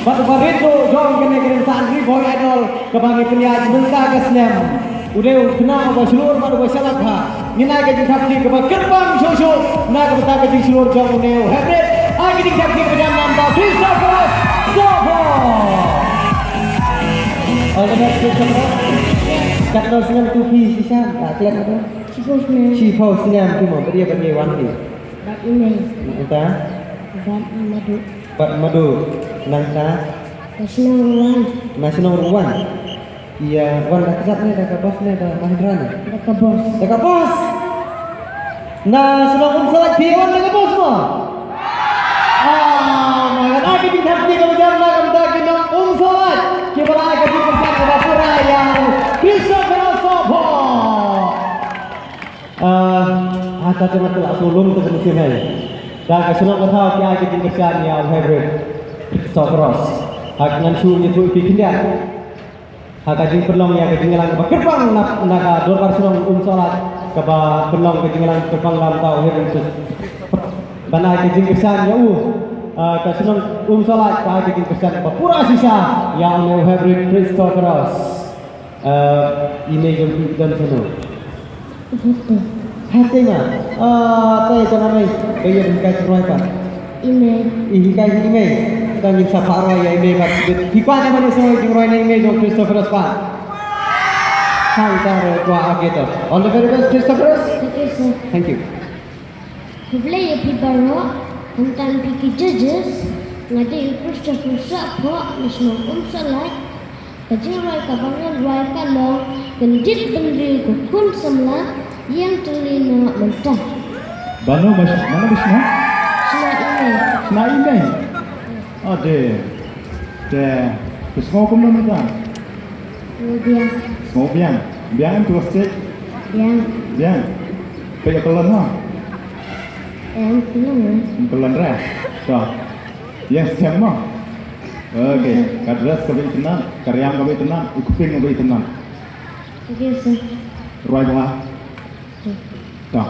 Batu barito jom kene kene santri boy idol kebangi peniat bentar ke slam. Udah kena apa seluruh pada masyarakat ha. Ngina ke jingkapti ke gerbang susu. Na ke betah ke seluruh jom uneu hybrid. Agi jingkapti ke jam 6 tahun Christopher Sobo. All the best Christopher. Kat no senam tupi sisan. Tak kelihatan tu. Chipo senam tu mau dia bagi wan ni. Bat ini. Entah. Bat madu. Bat madu. Nangka. Nasional Ruan. Iya, wan dah kesat ni, dah ke bos ni, dah mahidran ni. Dah ke bos. Nah, sudah pun salah kiwan dah ke bos semua. Makan lagi di hati kemudian makan daging dan salat. Kita lagi di tempat Bapura yang bisa bersobo. Ada cuma tu asulum tu musim ni. Dah kesunat kau tahu dia lagi di kerjaan yang hybrid. Sokros. Hak nan su ni tu bikin dia. Hak kajing perlong ya ketinggalan ke gerbang nak dorbar sunong salat ke perlong ketinggalan gerbang dalam tahu hybrid. Bana kajing kesan ya ke sunong salat ke kajing kesan Bapura sisa yang new hybrid Christopheros. Ini jom sunong. Hati na. Tayo ko na may kaya hikay roy pa. Hikay email. Tangin sa para ya email pa. Hikwa naman sa roy na email ng Christopheros pa. Hai taro tua agito. All the very best Christopheros. Thank you. Play pibaro hantan piki judges ngade Christopher Sapo national salat kajing roy kabangan roy kalong kendit pendiri kun semla yang terlina mentah. Mana bos na? Sena ini. Ada. Semua pun nama dah. Biang. Semua biang. Biang tu sih. Biang. Kayak kelan ha. Kelan dah. So. Yang sama. Okey. Kadras kami tenang, karyam kami tenang, ukuping kami tenang. Okey sir. Roy bah. Tak.